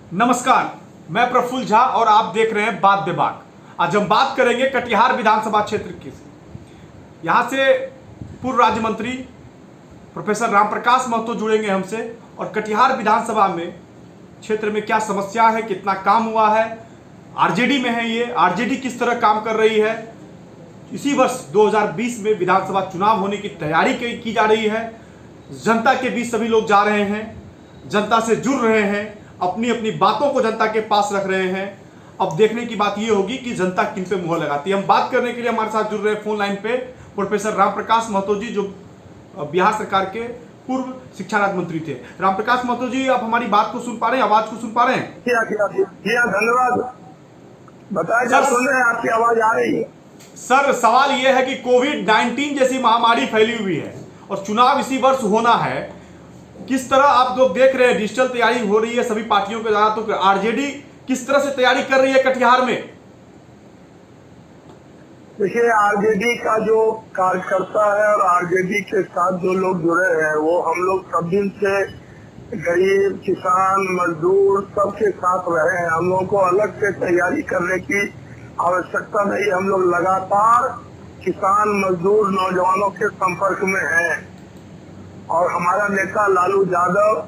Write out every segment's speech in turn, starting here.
नमस्कार, मैं प्रफुल्ल झा और आप देख रहे हैं बात बेबाक। आज हम बात करेंगे कटिहार विधानसभा क्षेत्र की। यहाँ से पूर्व राज्य मंत्री प्रोफेसर रामप्रकाश महतो जुड़ेंगे हमसे और कटिहार विधानसभा में क्षेत्र में क्या समस्या है, कितना काम हुआ है, आरजेडी में है ये, आरजेडी किस तरह काम कर रही है, इसी वर्ष 2020 में विधानसभा चुनाव होने की तैयारी की जा रही है। जनता के बीच सभी लोग जा रहे हैं, जनता से जुड़ रहे हैं, अपनी अपनी बातों को जनता के पास रख रहे हैं। अब देखने की बात यह होगी कि जनता किन पे मुहर लगाती है। हम बात करने के लिए हमारे साथ जुड़ रहे हैं फोन लाइन पे प्रोफेसर रामप्रकाश महतो जी, जो बिहार सरकार के पूर्व शिक्षा राज्य मंत्री थे। रामप्रकाश महतो जी, आप हमारी बात को सुन पा रहे हैं, आवाज को सुन पा रहे हैं? धन्यवाद। बताइए, सर सुन रहे हैं, आपकी आवाज आ रही है। सर, सवाल यह है कि कोविड-19 जैसी महामारी फैली हुई है और चुनाव इसी वर्ष होना है। किस तरह आप लोग देख रहे हैं, डिजिटल तैयारी हो रही है सभी पार्टियों के द्वारा, तो आरजेडी किस तरह से तैयारी कर रही है कटिहार में? देखिए, आरजेडी का जो कार्यकर्ता है और आरजेडी के साथ जो लोग जुड़े हैं, वो हम लोग सब दिन से गरीब, किसान, मजदूर सबके साथ रहे हैं। हम लोगों को अलग से तैयारी करने की आवश्यकता नहीं। हम लोग लगातार किसान, मजदूर, नौजवानों के संपर्क में हैं और हमारा नेता लालू यादव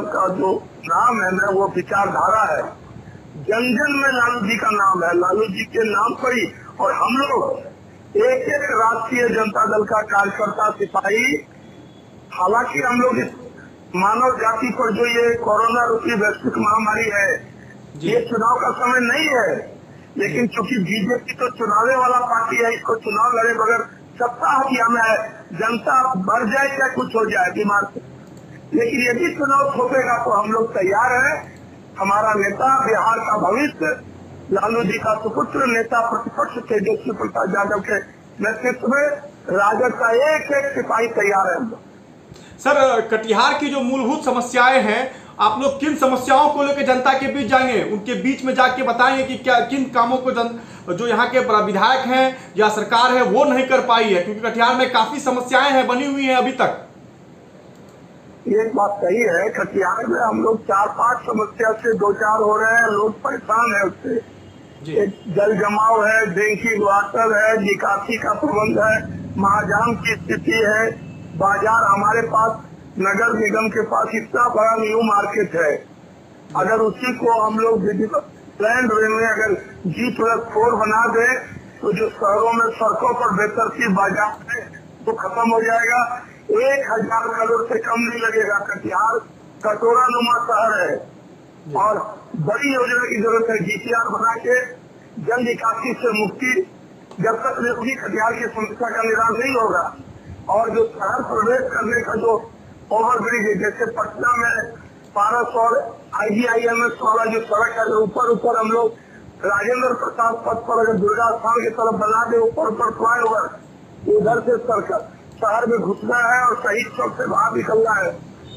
का जो नाम है ना, वो विचारधारा है। जन जन में लालू जी का नाम है, लालू जी के नाम पर ही। और हम लोग एक एक राष्ट्रीय जनता दल का कार्यकर्ता, सिपाही, हालांकि हम लोग इस मानव जाति पर जो ये कोरोना रूपी वैश्विक महामारी है, ये चुनाव का समय नहीं है, लेकिन चूंकि बीजेपी तो चुनावे वाला पार्टी है, इसको चुनाव लड़े बगैर सत्ता हथियाना है। जनता मर जाए क्या कुछ हो जाए बीमार से, लेकिन यदि चुनाव थोपेगा तो हम लोग तैयार हैं। हमारा नेता, बिहार का भविष्य, लालू जी का सुपुत्र, नेता प्रतिपक्ष तेजस्वी प्रसाद यादव के नेतृत्व में राजद का एक एक सिपाही तैयार है। सर, कटिहार की जो मूलभूत समस्याएं हैं, आप लोग किन समस्याओं को लेकर जनता के बीच जाएंगे, उनके बीच में जाके बताएंगे कि क्या किन कामों को जो यहाँ के विधायक हैं या सरकार है वो नहीं कर पाई है, क्योंकि कटिहार में काफी समस्याएं हैं, बनी हुई हैं अभी तक। एक बात सही है, कटिहार में हम लोग 4-5 समस्या से दो चार हो रहे हैं, लोग परेशान है उससे। एक जल जमाव है, ड्रिंकिंग वाटर है, निकासी का प्रबंध है, महाजाम की स्थिति है, बाजार हमारे पास नगर निगम के पास इतना बड़ा न्यू मार्केट है, अगर उसी को हम लोग प्लान वे में अगर G+4 बना दे तो जो शहरों में सड़कों पर बेतरतीब बाजार है वो खत्म हो जाएगा। 1000 करोड़ से कम नहीं लगेगा। कटिहार कटोरा नुमा शहर है और बड़ी योजना की जरूरत है। DPR बना के जल निकासी से मुक्ति, जब तक नियोगी कटिहार की समस्या का निदान नहीं होगा। और जो शहर प्रवेश करने का जो ओवरब्रिज है, जैसे पटना में पारस और IGIMS वाला जो सड़क है, ऊपर हम लोग राजेंद्र प्रसाद पथ पर अगर दुर्गा स्थान की तरफ बना दे, ऊपर फ्लाईओवर, उधर से सरकार शहर में घुसना है और शहीद चौक से बाहर निकलना है,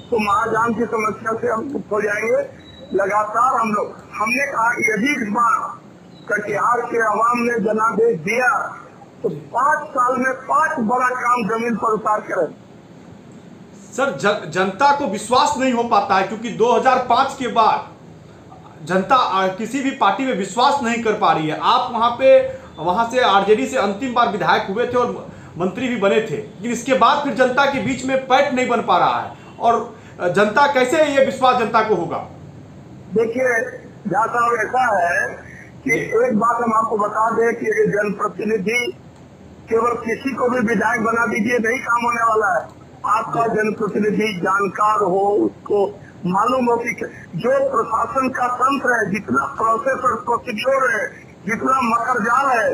तो महाजाम की समस्या से हम मुक्त हो जाएंगे। लगातार हमने कहा यदि इस बार कटिहार के आवाम ने जनादेश दिया तो 5 साल में 5 बड़ा काम जमीन पर उतार करें। सर, जनता को विश्वास नहीं हो पाता है, क्योंकि 2005 के बाद जनता किसी भी पार्टी में विश्वास नहीं कर पा रही है। आप वहां से आरजेडी से अंतिम बार विधायक हुए थे और मंत्री भी बने थे, लेकिन इसके बाद फिर जनता के बीच में पैठ नहीं बन पा रहा है, और जनता कैसे ये विश्वास जनता को होगा? देखिए, जहाँ तक ऐसा है कि एक बात हम आपको बता दें कि जनप्रतिनिधि केवल किसी को भी विधायक बना दीजिए, नहीं काम होने वाला है। आपका जनप्रतिनिधि जानकार हो, उसको मालूम हो कि जो प्रशासन का तंत्र है, जितना प्रोसेस और प्रोसीड्योर है, जितना मकरजाल है,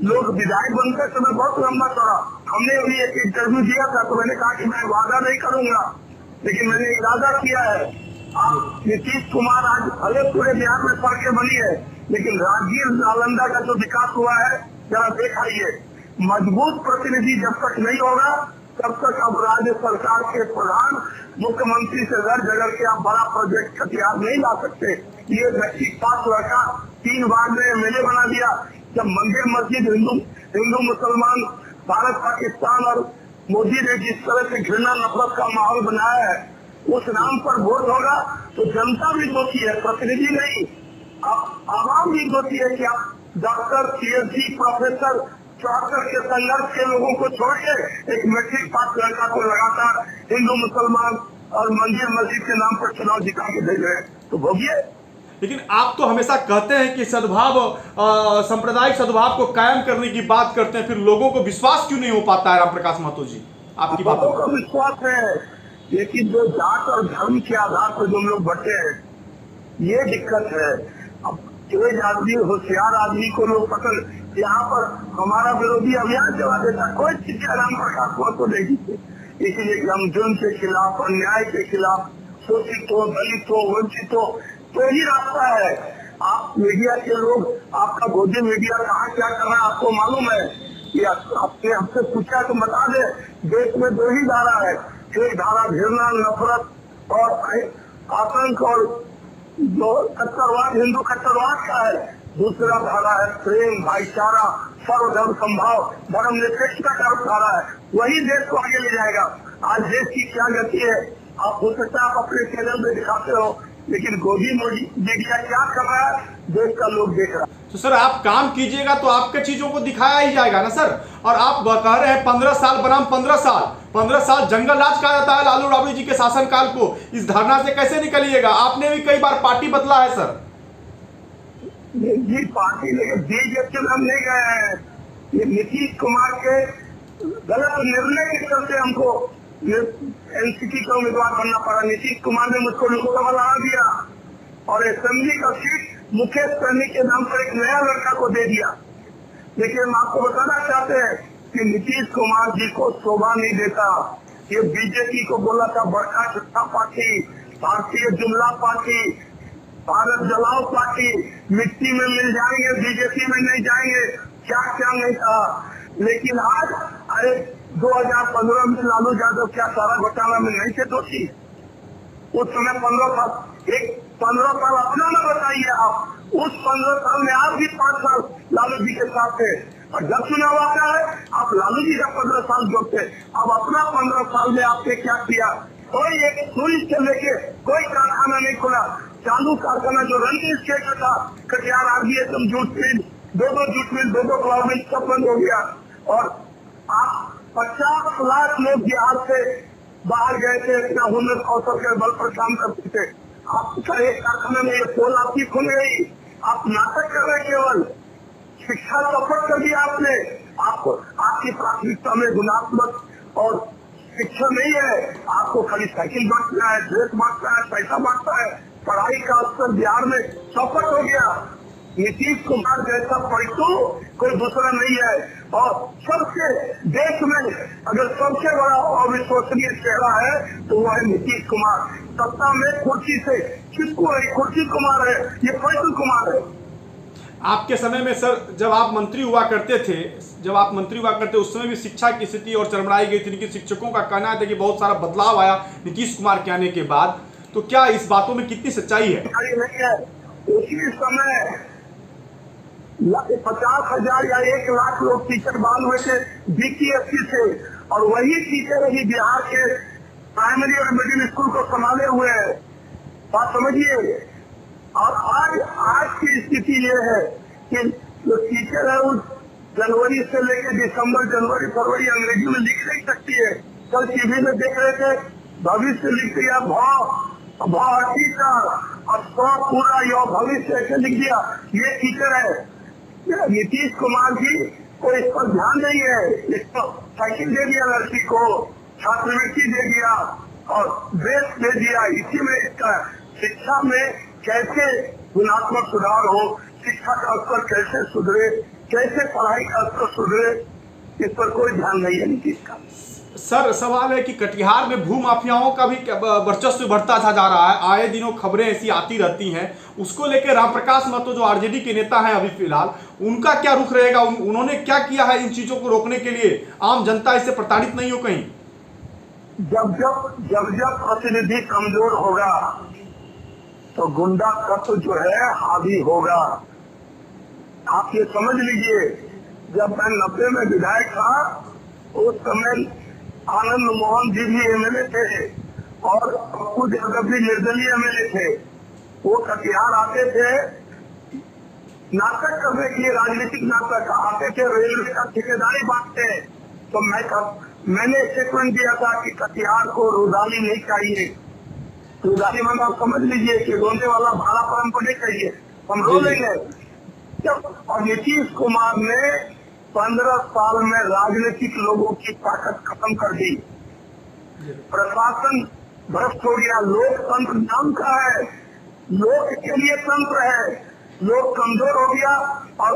लोग विधायक बनते समय बहुत लंबा चौड़ा। हमने अभी एक इंटरव्यू दिया था तो मैंने कहा कि मैं वादा नहीं करूंगा, लेकिन मैंने इरादा किया है। आप नीतीश कुमार आज भले पूरे बिहार में सड़कें बनी है, लेकिन राजगीर नालंदा का जो विकास हुआ है जरा देखाइए। मजबूत प्रतिनिधि जब तक नहीं होगा तब तक अब राज्य सरकार के प्रधान मुख्यमंत्री से घर जगह के आप बड़ा प्रोजेक्ट कटिहार नहीं ला सकते। ये व्यक्ति 5 लड़का 3 बार में MLA बना दिया। जब मंदिर मस्जिद हिंदू मुसलमान, भारत पाकिस्तान और मोदी ने जिस तरह से घृणा नफरत का माहौल बनाया है, उस नाम पर वोट होगा तो जनता भी दोषी है, प्रतिनिधि नहीं। आवाम भी दोषी है कि आप डॉक्टर, पीएचडी, प्रोफेसर, डॉक्टर के संघर्ष के लोगों को छोड़ के एक मैट्रिक पास लड़का को लगातार हिंदू मुसलमान और मंदिर मस्जिद के नाम पर चुनाव जिता के दे रहे हैं, तो भोगिए। लेकिन आप तो हमेशा कहते हैं कि सद्भाव, सांप्रदायिक सद्भाव को कायम करने की बात करते हैं, फिर लोगों को विश्वास क्यों नहीं हो पाता है? राम प्रकाश महतो जी, आपकी बातों को विश्वास है, लेकिन जो जात और धर्म के आधार पर जो लोग बटे हैं, ये दिक्कत है। अब तेज आदमी, होशियार आदमी को लोग पसंद, यहाँ पर हमारा विरोधी अभियान चला देता, कोई चीज का राम प्रकाश महतो नहीं जीते। इसलिए हम जुर्म के खिलाफ, अन्याय के खिलाफ, शोषित हो, दलित हो, वंचित हो, तो ही रास्ता है। आप मीडिया के लोग, आपका गोदी मीडिया कहाँ क्या कर रहा है आपको मालूम है? कि आपने हमसे पूछा तो बता दे। देश में 2 ही धारा है, एक धारा घृणा, नफरत और आतंक और कट्टरवाद, हिंदू कट्टरवाद का है। दूसरा धारा है प्रेम, भाईचारा, सर्वधर्म संभाव, धर्म निरपेक्षता का धारा है। वही देश को आगे ले जाएगा। आज देश की क्या गति है, आप हो सकता है आप अपने चैनल में दिखाते हो, लेकिन गोदी मीडिया क्या कर रहा है देश का लोग देख रहा है। तो सर आप काम कीजिएगा तो आपके चीजों को दिखाया ही जाएगा ना सर। और आप कह रहे हैं 15 साल बनाम 15 साल जंगल राज कहा जाता है लालू राबड़ी जी के शासनकाल को। इस धारणा से कैसे निकलिएगा? आपने भी कई बार पार्टी बदला है सर। ये पार्टी लेकिन बीजेपी में हम नहीं गए हैं। ये नीतीश कुमार के गलत निर्णय के चलते हमको एनसीपी का उम्मीदवार बनना पड़ा। नीतीश कुमार ने मुझको लोकसभा लड़ा दिया और असेंबली का सीट मुकेश सहनी के नाम पर एक नया लड़का को दे दिया। लेकिन हम आपको बताना चाहते हैं कि नीतीश कुमार जी को शोभा नहीं देता। ये बीजेपी को बोला था बड़का छुट्टा पार्टी, भारतीय जुमला पार्टी, भारत जलाओ पार्टी, मिट्टी में मिल जाएंगे, बीजेपी में नहीं जाएंगे, क्या क्या नहीं था। लेकिन आज अरे 2015 में लालू यादव क्या सारा घोटाला में नहीं थे दोषी? उस समय 15 साल अपना न बताइए आप। उस 15 साल में आप भी 5 साल लालू जी के साथ थे और जब चुनाव आता है आप लालू जी का 15 साल जोड़ते। अब अपना 15 साल में आपने क्या किया? कोई एक सुई से लेके कोई कारखाना नहीं खुला। चालू कारखाना जो रंजीत स्टेट का था, Katihar RBSM jute mill, 2 jute mill, 2 cloud mill सब बंद हो गया। और आप 50 लाख लोग बिहार से बाहर गए थे, इतना हुनर कौशल के बल पर काम करते थे। आपका एक कारखाना में ये पोल आपकी खुल गई। आप नाटक कर रहे केवल। शिक्षा चौपट कर दिया आपने। आपको आपकी प्राथमिकता में गुणात्मक और शिक्षा नहीं है। आपको खाली साइकिल बांटना है, ड्रेस बांटना है, पैसा बांटना है। पढ़ाई का स्तर बिहार में चौपट हो गया। नीतीश कुमार जैसा पलटू कोई दूसरा नहीं है। और सबसे देश में अगर सबसे बड़ा अविश्वसनीय चेहरा है तो वह है नीतीश कुमार। सत्ता में कुर्सी से किसको है? कुर्सी कुमार है, ये फैसल कुमार है। आपके समय में सर जब आप मंत्री हुआ करते थे, उस समय भी शिक्षा की स्थिति और चरमराई गई थी। लेकिन शिक्षकों का कहना है कि बहुत सारा बदलाव आया नीतीश कुमार के आने के बाद। तो क्या इस बातों में कितनी सच्चाई है? नहीं है। उसी समय 50,000 या 1 लाख लोग टीचर बहाल हुए थे बीपीएससी से, और वही टीचर अभी बिहार के प्राइमरी और मिडिल स्कूल को संभाले हुए हैं। बात समझिए। और आज की स्थिति ये है कि जो टीचर है उस जनवरी से लेकर दिसंबर, जनवरी, फरवरी अंग्रेजी में लिख नहीं सकती है। कल टीवी में देख रहे थे, भविष्य लिख दिया और 100 पूरा यो भविष्य ऐसे लिख दिया। ये टीचर है। नीतीश कुमार जी को इस पर ध्यान नहीं है। इसको साइकिल दे दिया लड़की को, छात्रवृत्ति दे दिया और ड्रेस दे दिया। इसी में इसका शिक्षा में कैसे गुणात्मक सुधार हो, शिक्षा का स्तर कैसे सुधरे, कैसे पढ़ाई का स्तर सुधरे, इस पर कोई ध्यान नहीं है नीतीश का। सर सवाल है कि कटिहार में भू माफियाओं का भी वर्चस्व बढ़ता जा रहा है। आए दिनों खबरें ऐसी आती रहती हैं। उसको लेकर राम प्रकाश महतो जो आरजेडी के नेता हैं अभी फिलहाल, उनका क्या रुख रहेगा? उन्होंने क्या किया है इन चीजों को रोकने के लिए? आम जनता इससे प्रताड़ित नहीं हो कहीं? जब प्रतिनिधि कमजोर होगा तो गुंडा तत्व जो है हावी होगा। आप ये समझ लीजिए। जब मैं 90 में विधायक था उस समय आनंद मोहन जी भी एमएलए थे और कुछ भी निर्दलीय एमएलए थे, वो कटिहार आते थे नाटक करने के लिए, राजनीतिक नाटक आते थे, रेलवे का ठेकेदारी बांटते। तो मैंने स्टेटमेंट दिया था कि कटिहार को रुदाली नहीं चाहिए। रुदाली मतलब आप समझ लीजिए कि रोने वाला भाड़ा पर हमको नहीं चाहिए, हम रो लेंगे। और नीतीश कुमार ने 15 साल में राजनीतिक लोगों की ताकत खत्म कर दी, प्रशासन भ्रष्ट हो गया, लोकतंत्र नाम का है, लोक के लिए तंत्र है, लोग कमजोर हो गया और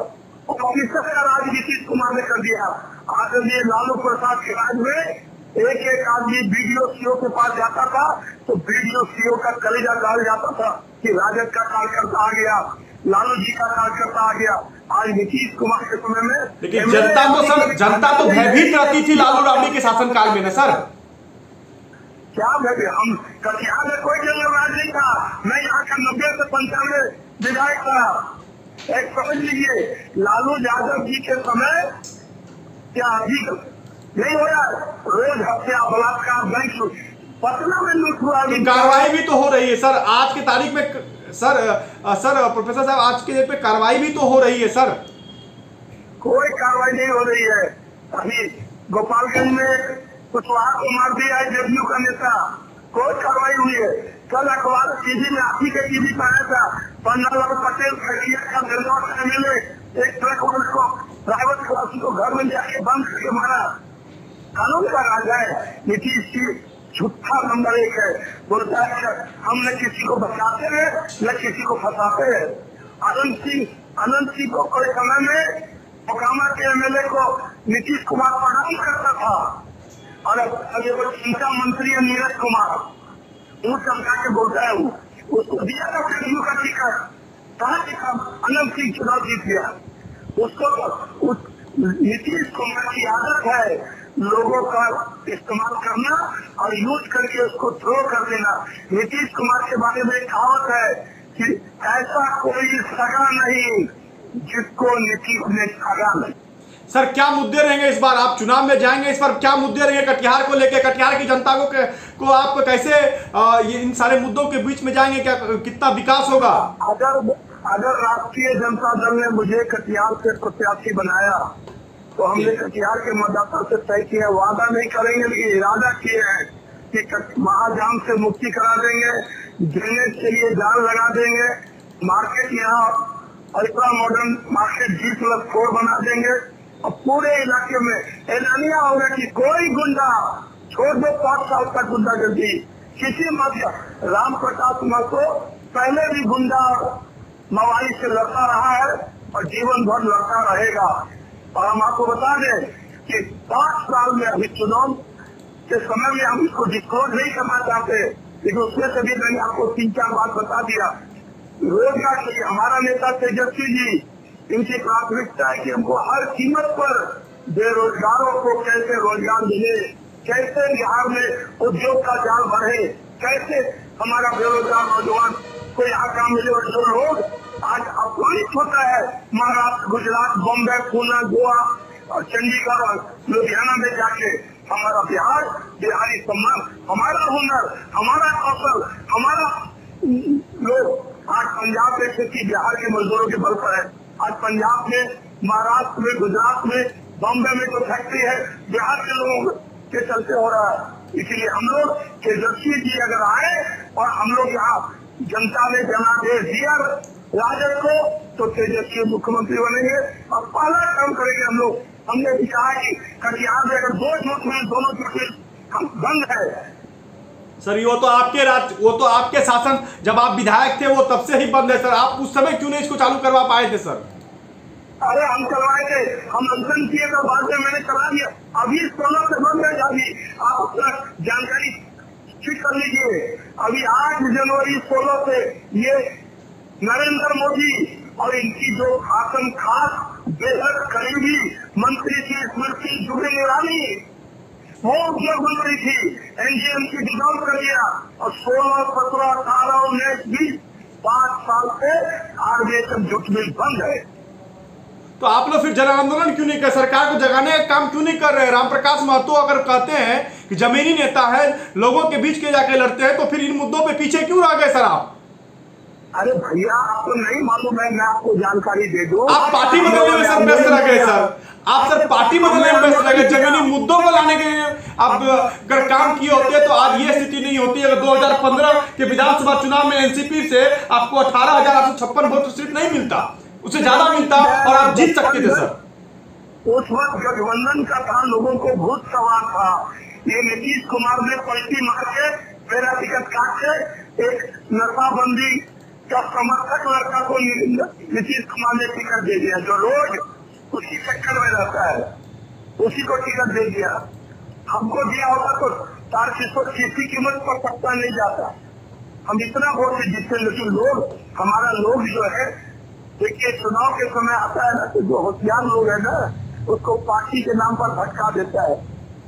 ऑफिसर का राज नीतीश कुमार ने कर दिया। आदरणीय लालू प्रसाद के राज में एक आदमी बीडीओ सीओ के पास जाता था तो बीडीओ सीओ का कलेजा काट जाता था कि राजद का कार्यकर्ता आ गया, लालू जी का कार्यकर्ता आ गया। आज नीतीश कुमार के समय में लेकिन जनता तो भयभीत रहती थी लालू राबड़ी के शासनकाल में ना सर। क्या भय, हम कटिहार में कोई जनरल राज नहीं था। मैं यहाँ का 90 से 95 विधायक था। एक समझ लीजिए, लालू यादव जी के समय क्या अधिक नहीं हो रहा, रोज हत्या, बलात्कार, बैंक लूट, पटना में लूट हुआ। कार्रवाई भी तो हो रही है सर आज की तारीख में। सर प्रोफेसर साहब, आज के डेट पे कार्रवाई भी तो हो रही है सर। कोई कार्रवाई नहीं हो रही है। अभी गोपालगंज में कुशवाहा को मार दिया है जदयू का नेता, कोई कार्रवाई हुई है। कल अखबार टीवी में आप ही के टीवी पर आया था, पन्नालाल पटेल खड़िया का निर्दोष एमएलए एक ट्रक वाले को प्राइवेट क्लास को घर में जाके बंद करके मारा। कानून का राज है। नीतीश जी झूठा नंबर 1 है, बोलता है हम न किसी को बचाते हैं न किसी को फंसाते हैं। अनंत सिंह को बड़े समय में मोकामा के एमएलए को नीतीश कुमार प्रणाम करता था और अब ये चिंता मंत्री है नीरज कुमार, वो चमका के बोलता है, उसको दिया था जदयू का टिकट, कहा कि अनंत सिंह चुनाव जीत गया। उसको नीतीश कुमार की आदत है लोगों का इस्तेमाल करना और यूज करके उसको थ्रो कर देना। नीतीश कुमार के बारे में कहावत है कि ऐसा कोई सगा नहीं जिसको नीतीश ने सगा नहीं। सर क्या मुद्दे रहेंगे इस बार, आप चुनाव में जाएंगे, इस बार क्या मुद्दे रहेंगे कटिहार को लेकर, कटिहार की जनता को आप कैसे ये इन सारे मुद्दों के बीच में जाएंगे, क्या कितना विकास होगा? अगर राष्ट्रीय जनता दल ने मुझे कटिहार से प्रत्याशी बनाया तो हमने कटिहार के मतदाता से तय किया, वादा नहीं करेंगे लेकिन इरादा किए हैं कि महाजाम से मुक्ति करा देंगे, ड्रेनेज के लिए जाल लगा देंगे, मार्केट यहाँ अल्ट्रा मॉडर्न मार्केट G+4 बना देंगे और पूरे इलाके में ऐलानिया होगा कि कोई गुंडा छोड़ दो 5 साल तक गुंडागर्दी किसी मत। राम प्रकाश महतो पहले भी गुंडा मवाली से लड़ता रहा है और जीवन भर लड़ता रहेगा। और हम आपको बता दें कि 5 साल में अभी चुनाव के समय में हम इसको डिस्क्लोज नहीं करना चाहते, लेकिन उसमें से भी मैंने आपको 3-4 बात बता दिया। रोजगार के लिए हमारा नेता तेजस्वी जी, इनकी प्राथमिकता है कि हमको हर कीमत पर बेरोजगारों को कैसे रोजगार मिले, कैसे बिहार में उद्योग का जाल बढ़े, कैसे हमारा बेरोजगार नौजवान को यहाँ काम मिले। और जो लोग आज अपमानित होता है महाराष्ट्र, गुजरात, बॉम्बे, पूना, गोवा और चंडीगढ़ और लुधियाना में जाके, हमारा बिहार, बिहारी सम्मान, हमारा हुनर, हमारा कौशल, हमारा लोग आज पंजाब में खेती बिहार के मजदूरों के बल पर है। आज पंजाब में, महाराष्ट्र में, गुजरात में, बॉम्बे में जो फैक्ट्री है बिहार के लोगों के चलते हो रहा है। इसलिए हम लोग तेजस्वी जी अगर आए और हम लोग यहाँ जनता ने जनादेश दिया राजद को तो तेजस्वी मुख्यमंत्री बनेंगे और पहला काम करेंगे हम लोग। हमने भी कहा कि कटिहार में अगर 2 झूठ में दोनों झूठ बंद है। सर वो तो आपके शासन जब आप विधायक थे वो तब से ही बंद है सर, आप उस समय क्यों नहीं इसको चालू करवा पाए थे सर? अरे हम करवाए थे, हम अध्ययन किए थे, बाद में मैंने करा दिया। अभी 16 से बंद है, अभी आप अपना जानकारी ठीक कर लीजिए। अभी 8 जनवरी 16 से ये नरेंद्र मोदी और इनकी जो आसन खास बेहद करीबी मंत्री थी स्मृति जुबिन ईरानी, वो उद्योग मंत्री थी, एनजीएमसी डिसॉल्व कर दिया और 16, 17, 18, 19, 20 5 साल से आरबीआई जुट मिल बंद है। तो आप लोग फिर जन आंदोलन क्यों नहीं कर, सरकार को जगाने का काम क्यों नहीं कर रहे? रामप्रकाश महतो अगर कहते हैं कि कि जमीनी नेता है, लोगों के बीच के जाके लड़ते हैं, तो फिर इन मुद्दों पे पीछे क्यों रह गए सर आप? अरे भैया, आपको नहीं मालूम है, मैं आपको जानकारी दे दूं। आप पार्टी बदलने में सर व्यस्त रह गए सर, आप सर पार्टी बदलने में व्यस्त रह गए। जमीनी मुद्दों को लाने के लिए आप अगर काम किए होते तो आज ये स्थिति नहीं होती। अगर 2015 के विधानसभा चुनाव में एनसीपी से आपको 18,856 वोट सीट नहीं मिलता, उससे ज्यादा मिलता और आप जीत सकते थे सर। उस वक्त गठबंधन का था, लोगों को भूत सवार था। ये नीतीश कुमार ने पलटी मार के मेरा टिकट काट के एक नशाबंदी का समर्थक लड़का को नीतीश कुमार ने टिकट दे दिया, जो रोज उसी चक्कर में रहता है, उसी को टिकट दे दिया। हमको दिया होता तो तारकिशोर किसी कीमत पर पत्ता नहीं जाता, हम इतना वोट से जीतते। लेकिन लोग, हमारा लोग जो है, देखिए चुनाव के समय आता है ना, तो जो होशियार लोग है ना, उसको पार्टी के नाम पर भटका देता है।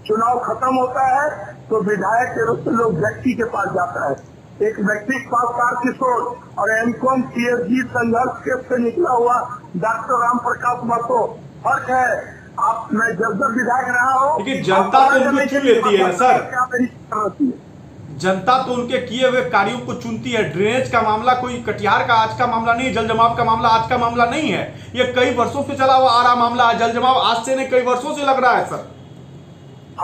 चुनाव खत्म होता है तो विधायक के रूप में लोग व्यक्ति के पास जाता है। एक व्यक्ति के पास तारकिशोर और एमकॉम पीएचडी संघर्ष के से निकला हुआ डॉक्टर राम प्रकाश महतो, फर्क है। आप, मैं जब विधायक रहा हो, लेकिन जनता तो उनको चुन लेती है सर, जनता तो उनके किए हुए कार्यों को चुनती है। ड्रेनेज का मामला कोई कटिहार का आज का मामला नहीं, जल जमाव का मामला आज का मामला नहीं है, ये कई वर्षों से चला हुआ आ रहा मामला है। जल जमाव आज से नहीं, कई वर्षों से लग रहा है सर।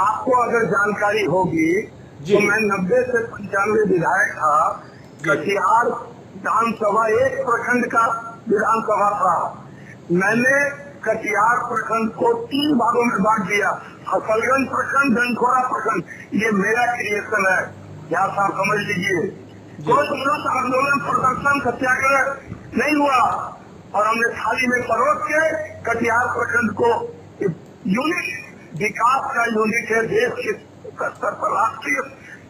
आपको अगर जानकारी होगी तो मैं 90 से 95 विधायक था। कटिहार विधानसभा एक प्रखंड का विधानसभा था। मैंने कटिहार प्रखंड को 3 भागों में बांट दिया। हसलगंज प्रखंड, डंडखोरा प्रखंड, ये मेरा क्रिएशन है, यहाँ साहब समझ लीजिए। कोई विरोध आंदोलन प्रदर्शन सत्याग्रह नहीं हुआ और हमने थाली में परोस के कटिहार प्रखंड को यूनिट, विकास का यूनिट है, देश के स्तर पर, राष्ट्रीय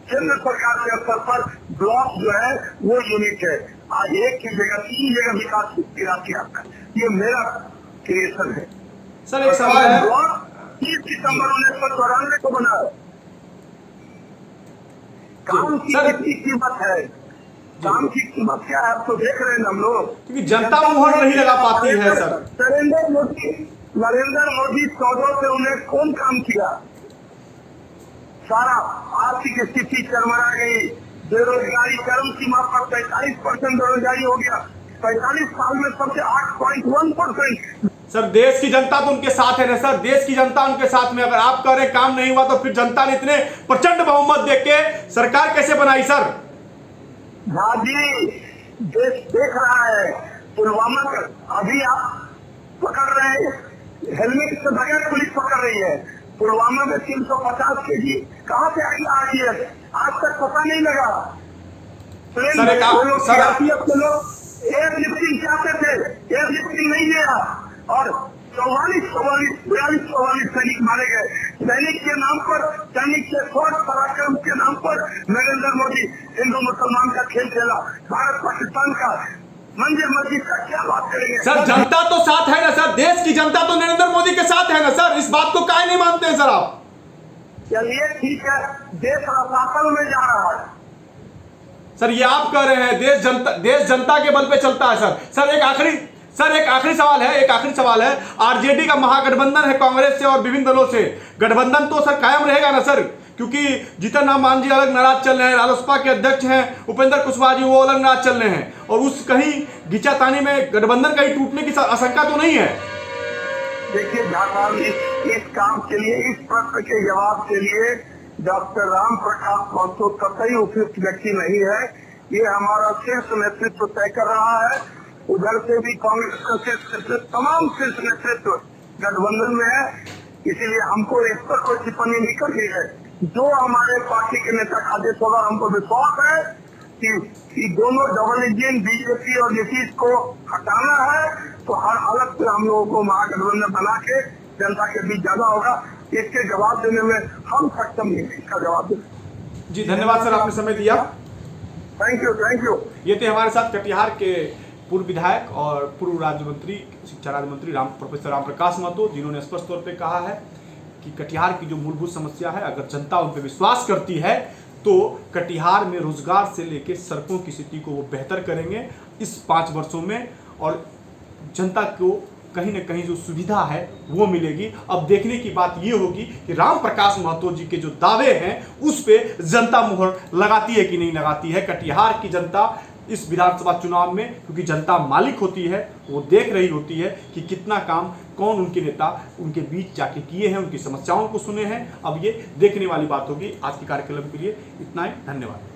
केंद्र सरकार के स्तर पर ब्लॉक जो है वो यूनिट है। आज एक की जगह 3 जगह विकास किया, ये मेरा क्रिएशन है सर। एक सवाल है, ब्लॉक 30 सितम्बर 1994 को बना है। काम की कितनी कीमत है, काम की कीमत क्या है, आप तो देख रहे हैं हम लोग, क्योंकि जनता मुहर नहीं लगा पाती है सर। नरेंद्र मोदी 14 से उन्हें कौन काम किया? सारा आर्थिक स्थिति चरमरा गई, बेरोजगारी चरम सीमा पर 45% बेरोजगारी हो गया। 45 साल में सबसे 8.1%। सर देश की जनता तो उनके साथ है ना सर, देश की जनता उनके साथ में। अगर आप कह रहे काम नहीं हुआ तो फिर जनता ने इतने प्रचंड बहुमत देख के सरकार कैसे बनाई सर? जी, देश देख रहा है। पुलवामा का अभी आप पकड़ रहे हैं, हेलमेट से बगैर पुलिस पकड़ रही है। पुलवामा में 350 केजी कहाँ से आई आरडीएफ, आज तक पता नहीं लगा। सर लोग एयर लिफ्टिंग चाहते थे, एयर लिफ्टिंग नहीं दिया और 44 सैनिक मारे गए। सैनिक के नाम पर, सैनिक के शौर्य पराक्रम के नाम पर नरेंद्र मोदी हिंदू मुसलमान का खेल खेला। भारत पाकिस्तान का मंदिर मस्जिद का क्या बात करेंगे सर? जनता तो साथ है ना सर, देश की जनता तो नरेंद्र मोदी के साथ है ना सर, इस बात को काहे नहीं मानते हैं सर आप? चलिए ठीक है, देश रसातल में जा रहा है सर, ये आप कह रहे हैं देश जनता के बल पे चलता है सर। सर एक आखिरी सवाल है, आरजेडी का महागठबंधन है कांग्रेस से और विभिन्न दलों से, गठबंधन तो सर कायम रहेगा ना सर? क्योंकि जीतन राम मांझी अलग नाराज चल रहे हैं, रालोसपा के अध्यक्ष हैं उपेंद्र कुशवाहा जी, वो अलग नाराज चल रहे हैं, और उस कहीं घिचातानी में गठबंधन कहीं टूटने की आशंका तो नहीं है? देखिए झारखंड इस काम के लिए, इस प्रश्न के जवाब के लिए डॉक्टर राम प्रकाश महतो कतई उपयुक्त व्यक्ति नहीं है। ये हमारा शीर्ष नेतृत्व तय कर रहा है। उधर से भी कांग्रेस का तमाम शीर्ष नेतृत्व गठबंधन में है, इसीलिए हमको इस पर कोई टिप्पणी नहीं करनी है। जो हमारे पार्टी के नेता का आदेश होगा, हमको विश्वास है कि दोनों डबल इंजन बीजेपी और नीतीश को हटाना है, तो हर हालत में हम लोगों को महागठबंधन बना के जनता के बीच जाना होगा। इसके जवाब देने में हम सक्षम नहीं है, इसका जवाब देने। जी धन्यवाद सर, आपने समय दिया। Thank you. ये थे हमारे साथ कटिहार के पूर्व विधायक और पूर्व राज्य मंत्री, शिक्षा राज्य मंत्री प्रोफेसर राम प्रकाश महतो, जिन्होंने स्पष्ट तौर पे कहा है कि कटिहार की जो मूलभूत समस्या है, अगर जनता उन पर विश्वास करती है तो कटिहार में रोजगार से लेकर सड़कों की स्थिति को वो बेहतर करेंगे इस 5 वर्षों में, और जनता को कहीं ना कहीं जो सुविधा है वो मिलेगी। अब देखने की बात ये होगी कि राम प्रकाश महतो जी के जो दावे हैं उस पे जनता मुहर लगाती है कि नहीं लगाती है। कटिहार की जनता इस विधानसभा चुनाव में, क्योंकि जनता मालिक होती है, वो देख रही होती है कि कितना काम कौन उनके नेता उनके बीच जाके किए हैं, उनकी समस्याओं को सुने हैं। अब ये देखने वाली बात होगी। आज के कार्यक्रम के लिए इतना ही, धन्यवाद।